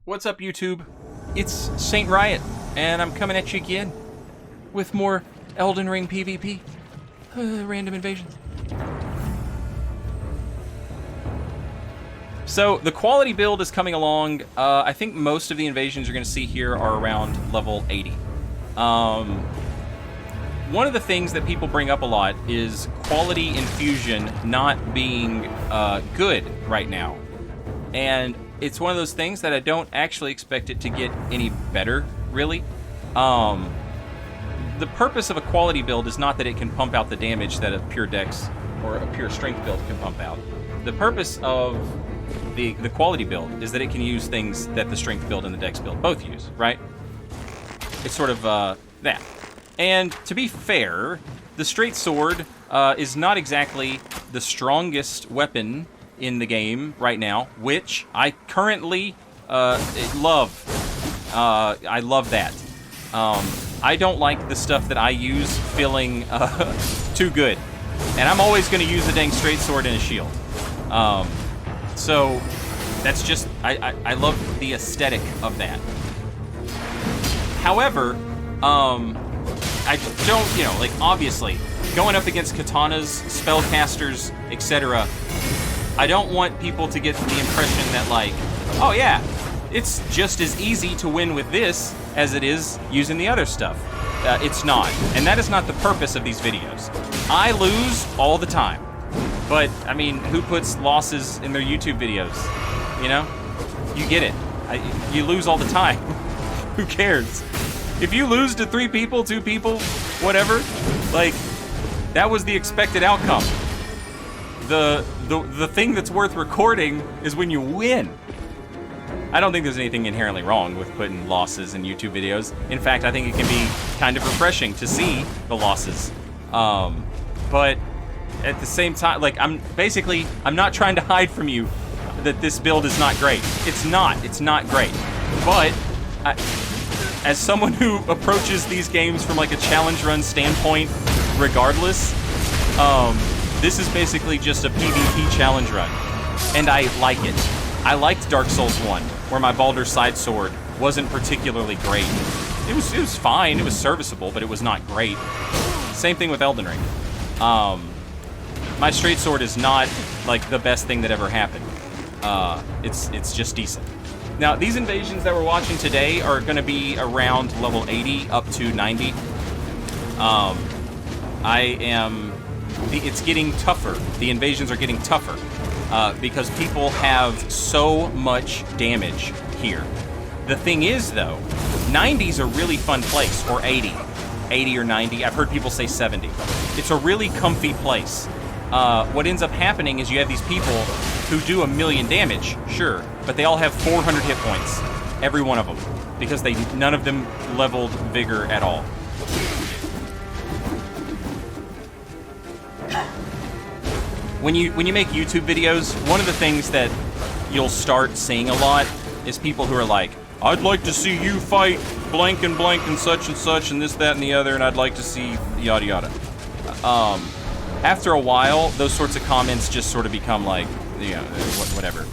What's up, YouTube? It's Saint Riot, and I'm coming at you again with more Elden Ring PvP. Random invasions. So, the quality build is coming along. I think most of the invasions you're going to see here are around level 80. One of the things that people bring up a lot is quality infusion not being good right now. And it's one of those things that I don't actually expect it to get any better, really. The purpose of a quality build is not that it can pump out the damage that a pure dex or a pure strength build can pump out. The purpose of the quality build is that it can use things that the strength build and the dex build both use, right? It's sort of that. And to be fair, the straight sword is not exactly the strongest weapon in the game right now, which I currently love. I love that. I don't like the stuff that I use feeling too good. And I'm always going to use a dang straight sword and a shield. So that's just, I love the aesthetic of that. However, I don't, like, obviously, going up against katanas, spellcasters, etc., I don't want people to get the impression that, like, oh yeah, it's just as easy to win with this as it is using the other stuff. It's not. And that is not the purpose of these videos. I lose all the time. But, I mean, who puts losses in their YouTube videos? You know? You get it. You lose all the time. Who cares? If you lose to 3 people, 2 people, whatever, like, that was the expected outcome. The thing that's worth recording is when you win. I don't think there's anything inherently wrong with putting losses in YouTube videos. In fact, I think it can be kind of refreshing to see the losses. But at the same time, like, I'm not trying to hide from you that this build is not great. It's not great. But as someone who approaches these games from, like, a challenge run standpoint regardless, this is basically just a PvP challenge run, and I like it. I liked Dark Souls 1, where my Baldur's Side Sword wasn't particularly great. It was fine, it was serviceable, but it was not great. Same thing with Elden Ring. My straight sword is not, like, the best thing that ever happened. It's just decent. Now, these invasions that we're watching today are going to be around level 80 up to 90. It's getting tougher. The invasions are getting tougher because people have so much damage here. The thing is, though, 90 is a really fun place, or 80. 80 or 90. I've heard people say 70. It's a really comfy place. What ends up happening is you have these people who do 1,000,000 damage, sure, but they all have 400 hit points, every one of them, because none of them leveled vigor at all. When you make YouTube videos, one of the things that you'll start seeing a lot is people who are like, I'd like to see you fight blank and such and this, that, and the other, and I'd like to see yada yada. After a while, those sorts of comments just sort of become like, whatever.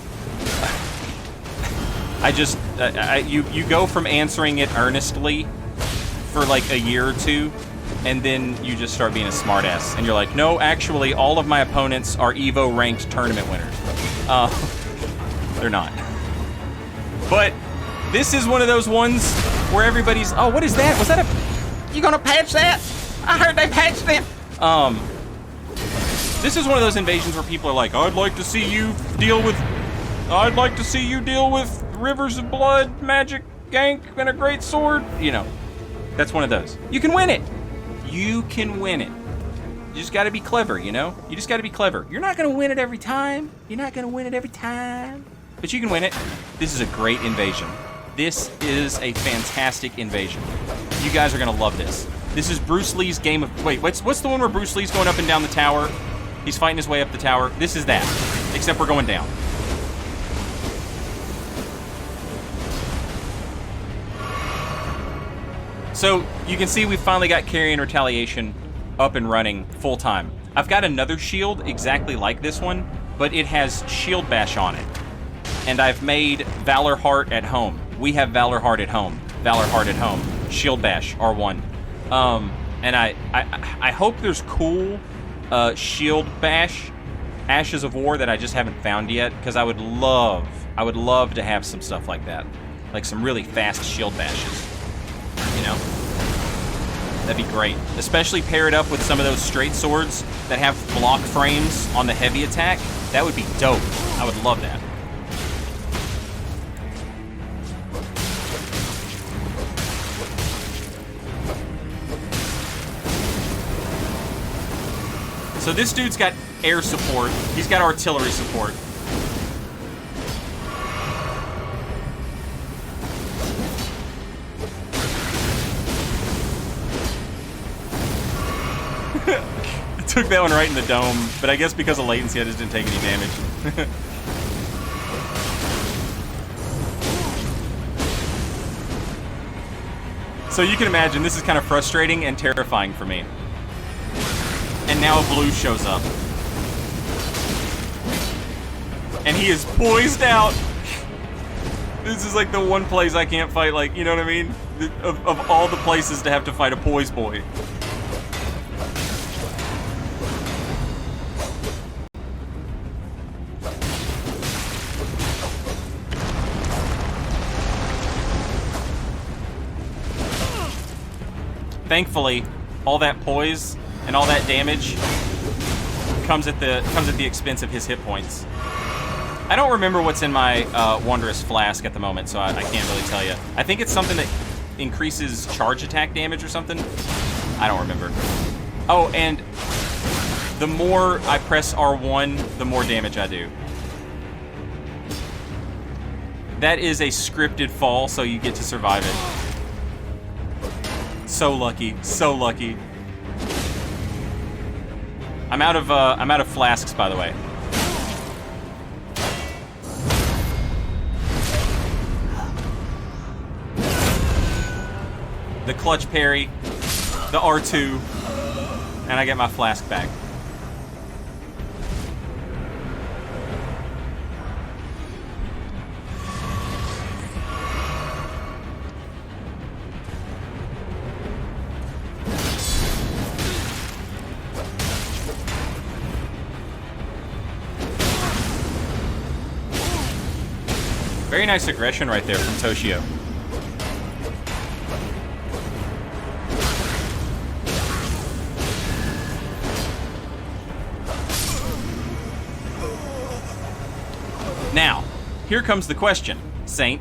You go from answering it earnestly for like a year or two, and then you just start being a smartass, and you're like, no, actually, all of my opponents are Evo ranked tournament winners. They're not. But this is one of those ones where everybody's, oh, what is that? Was that you gonna patch that? I heard they patched it. This is one of those invasions where people are like, I'd like to see you deal with rivers of blood, magic, gank, and a great sword. You know, that's one of those. You can win it. You can win it. You just gotta be clever, you know? You just gotta be clever. You're not gonna win it every time. But you can win it. This is a great invasion. This is a fantastic invasion. You guys are gonna love this. This is Bruce Lee's game of... Wait, what's the one where Bruce Lee's going up and down the tower? He's fighting his way up the tower. This is that, except we're going down. So, you can see we finally got Carian retaliation up and running full time. I've got another shield exactly like this one, but it has shield bash on it. and I've made Valor Heart at home. We have Valor Heart at home. Valor Heart at home. Shield Bash, R1. And I hope there's cool Shield Bash Ashes of War that I just haven't found yet, because I would love to have some stuff like that. Like some really fast Shield Bashes. You know? That'd be great. Especially pair it up with some of those straight swords that have block frames on the heavy attack. That would be dope. I would love that. So this dude's got air support. He's got artillery support. I took that one right in the dome, but I guess because of latency I just didn't take any damage. So you can imagine this is kind of frustrating and terrifying for me. And now a blue shows up. And he is poised out. This is like the one place I can't fight, like, you know what I mean? Of all the places to have to fight a poise boy. Thankfully, all that poise and all that damage comes at the expense of his hit points. I don't remember what's in my Wondrous Flask at the moment, so I can't really tell you. I think it's something that increases charge attack damage or something. I don't remember. Oh, and the more I press R1, the more damage I do. That is a scripted fall, so you get to survive it. So lucky, so lucky. I'm out of flasks, by the way. The clutch parry, the R2, and I get my flask back. Very nice aggression right there from Toshio. Now, here comes the question, Saint.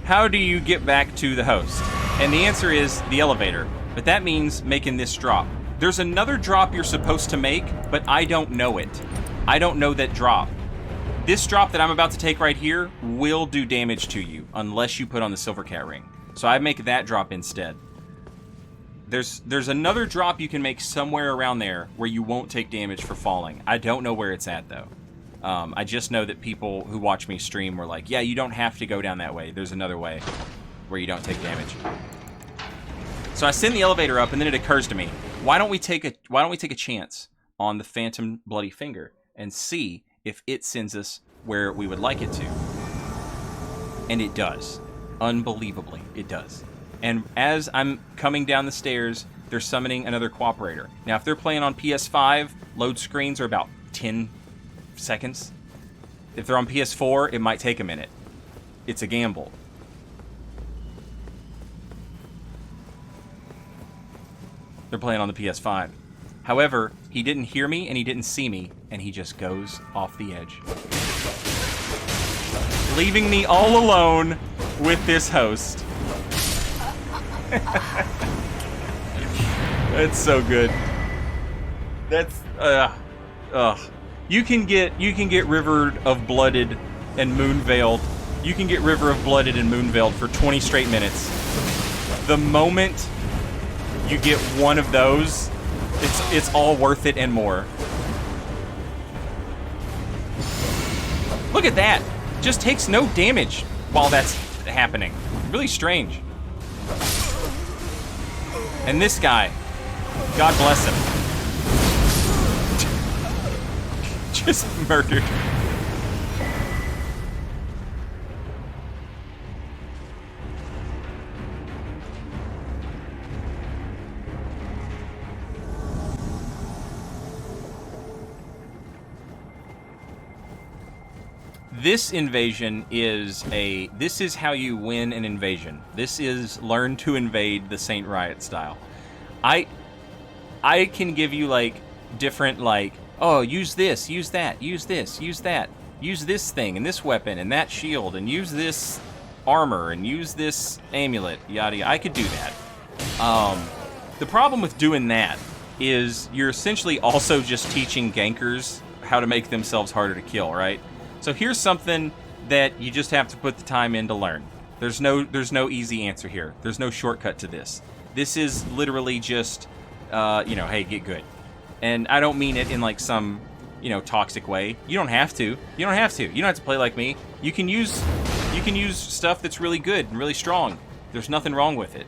How do you get back to the host? And the answer is the elevator, but that means making this drop. There's another drop you're supposed to make, but I don't know it. I don't know that drop. This drop that I'm about to take right here will do damage to you unless you put on the Silver Cat Ring. So I make that drop instead. There's another drop you can make somewhere around there where you won't take damage for falling. I don't know where it's at though. I just know that people who watch me stream were like, yeah, you don't have to go down that way. There's another way where you don't take damage. So I send the elevator up and then it occurs to me, why don't we take a chance on the Phantom Bloody Finger and see if it sends us where we would like it to. And it does. Unbelievably, it does. And as I'm coming down the stairs, they're summoning another cooperator. Now, if they're playing on PS5, load screens are about 10 seconds. If they're on PS4, it might take a minute. It's a gamble. They're playing on the PS5. However, he didn't hear me and he didn't see me, and he just goes off the edge. Leaving me all alone with this host. That's so good. That's You can get River of Blooded and Moonveiled. You can get River of Blooded and Moonveiled for 20 straight minutes. The moment you get one of those, it's all worth it and more. Look at that. Just takes no damage while that's happening. Really strange. And this guy, God bless him. Just murdered. This invasion is this is how you win an invasion. This is learn to invade the Saint Riot style. I can give you like different like, oh, use this, use that, use this, use that, use this thing and this weapon and that shield and use this armor and use this amulet, yada yada. I could do that. The problem with doing that is you're essentially also just teaching gankers how to make themselves harder to kill, right? So here's something that you just have to put the time in to learn. There's no easy answer here. There's no shortcut to this. This is literally just, hey, get good. And I don't mean it in like some, toxic way. You don't have to. You don't have to play like me. You can use stuff that's really good and really strong. There's nothing wrong with it.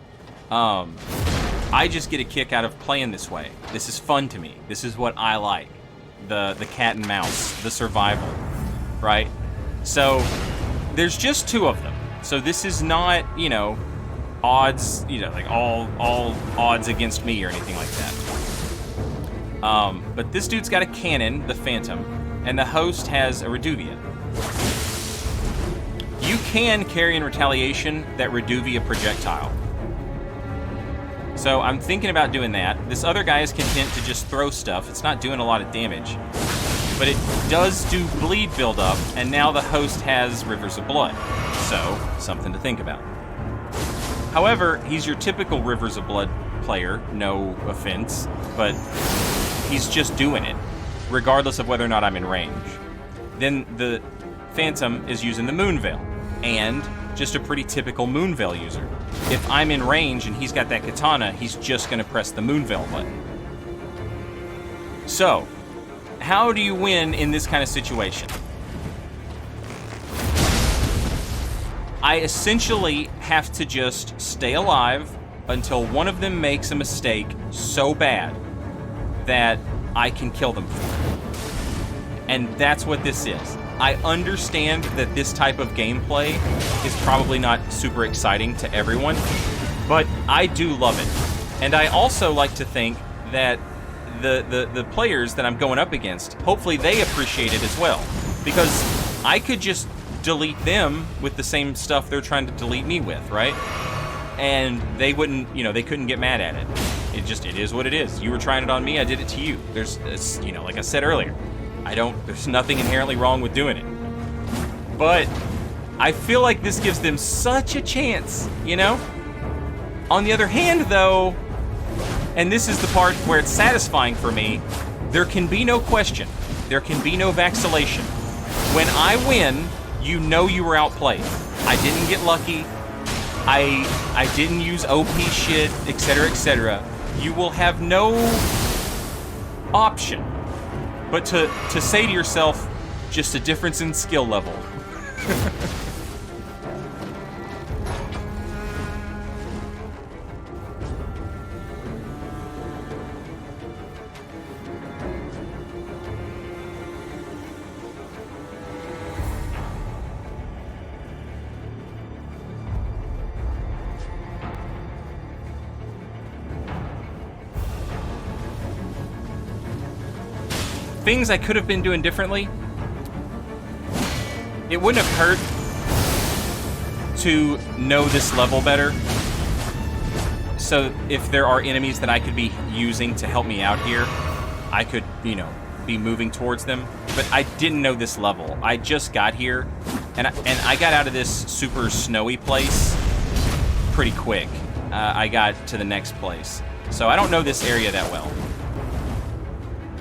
I just get a kick out of playing this way. This is fun to me. This is what I like. The cat and mouse, the survival, right? So there's just 2 of them. So this is not, odds, like all odds against me or anything like that. But this dude's got a cannon, the Phantom, and the host has a Reduvia. You can carry in retaliation that Reduvia projectile. So I'm thinking about doing that. This other guy is content to just throw stuff. It's not doing a lot of damage. But it does do bleed buildup, and now the host has Rivers of Blood. So, something to think about. However, he's your typical Rivers of Blood player, no offense, but he's just doing it, regardless of whether or not I'm in range. Then the Phantom is using the Moonveil, and just a pretty typical Moonveil user. If I'm in range and he's got that katana, he's just going to press the Moonveil button. So, how do you win in this kind of situation? I essentially have to just stay alive until one of them makes a mistake so bad that I can kill them for it. And that's what this is. I understand that this type of gameplay is probably not super exciting to everyone, but I do love it. And I also like to think that the players that I'm going up against, hopefully they appreciate it as well. Because I could just delete them with the same stuff they're trying to delete me with, right? And they wouldn't, they couldn't get mad at it. It is what it is. You were trying it on me, I did it to you. There's, like I said earlier, there's nothing inherently wrong with doing it. But I feel like this gives them such a chance, On the other hand, though, and this is the part where it's satisfying for me, there can be no question. There can be no vacillation. When I win, you were outplayed. I didn't get lucky. I didn't use OP shit, etc., etc. You will have no option but to say to yourself, just a difference in skill level. Things I could have been doing differently. It wouldn't have hurt to know this level better. So if there are enemies that I could be using to help me out here, I could, be moving towards them. But I didn't know this level. I just got here, and I got out of this super snowy place pretty quick. I got to the next place. So I don't know this area that well.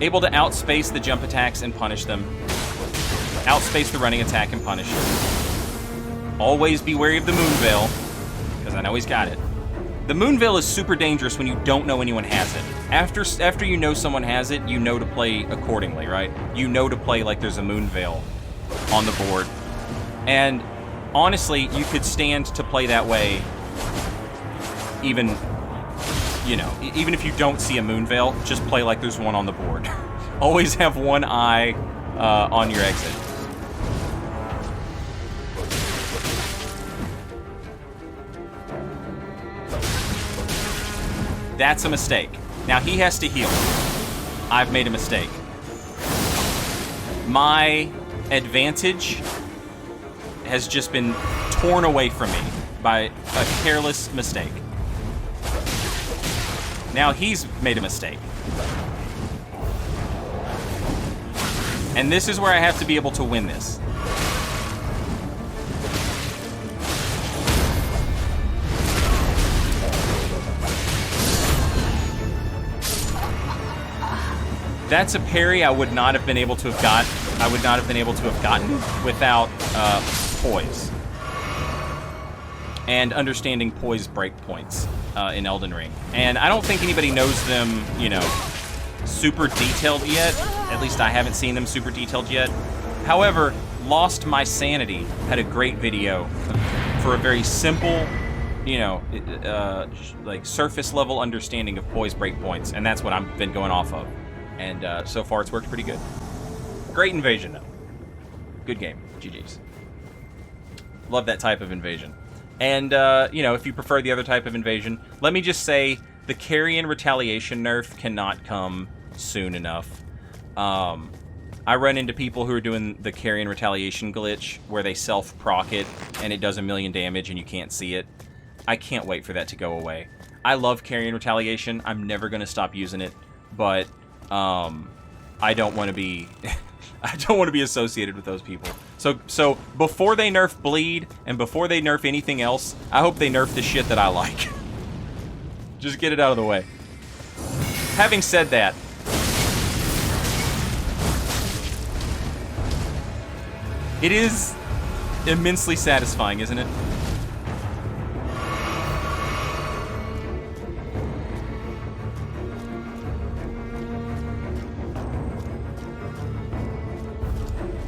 Able to outspace the jump attacks and punish them. Outspace the running attack and punish it. Always be wary of the Moonveil, because I know he's got it. The Moonveil is super dangerous when you don't know anyone has it. After you know someone has it, you know to play accordingly, right? You know to play like there's a Moonveil on the board. And honestly, you could stand to play that way even if you don't see a Moonveil, just play like there's one on the board. Always have one eye on your exit. That's a mistake. Now he has to heal. I've made a mistake. My advantage has just been torn away from me by a careless mistake. Now he's made a mistake. And this is where I have to be able to win this. That's a parry I would not have been able to have gotten without poise. And understanding poise breakpoints in Elden Ring. And I don't think anybody knows them, you know, super detailed yet. At least I haven't seen them super detailed yet. However, Lost My Sanity had a great video for a very simple, you know, like surface level understanding of poise breakpoints, and that's what I've been going off of. And so far it's worked pretty good. Great invasion though. Good game. GG's. Love that type of invasion. And, you know, if you prefer the other type of invasion, let me just say the Carian retaliation nerf cannot come soon enough. I run into people who are doing the Carian retaliation glitch where they self-proc it and it does 1,000,000 damage and you can't see it. I can't wait for that to go away. I love Carian retaliation. I'm never going to stop using it, but I don't want to be I don't want to be associated with those people. So before they nerf bleed and before they nerf anything else, I hope they nerf the shit that I like. Just get it out of the way. Having said that, it is immensely satisfying, isn't it?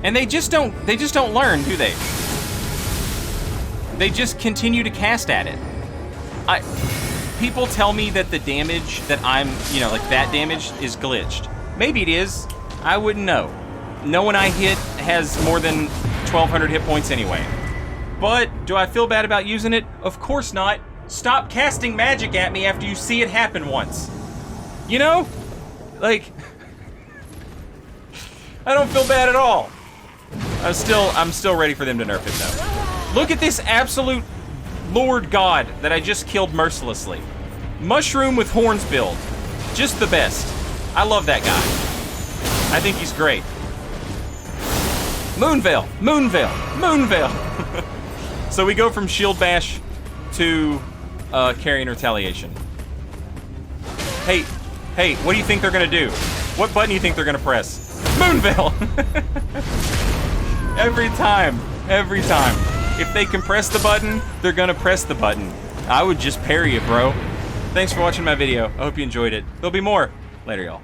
And they just don't learn, do they? They just continue to cast at it. People tell me that the damage that I'm, you know, like that damage is glitched. Maybe it is. I wouldn't know. No one I hit has more than 1,200 hit points anyway. But do I feel bad about using it? Of course not. Stop casting magic at me after you see it happen once. You know? Like, I don't feel bad at all. I'm still ready for them to nerf it though. Look at this absolute Lord God that I just killed mercilessly. Mushroom with horns build. Just the best. I love that guy. I think he's great. Moonveil, Moonveil, Moonveil. So we go from Shield Bash to Carian retaliation. Hey, what do you think they're gonna do? What button do you think they're gonna press? Moonveil! Every time. If they can press the button, they're gonna press the button. I would just parry it, bro. Thanks for watching my video. I hope you enjoyed it. There'll be more. Later, y'all.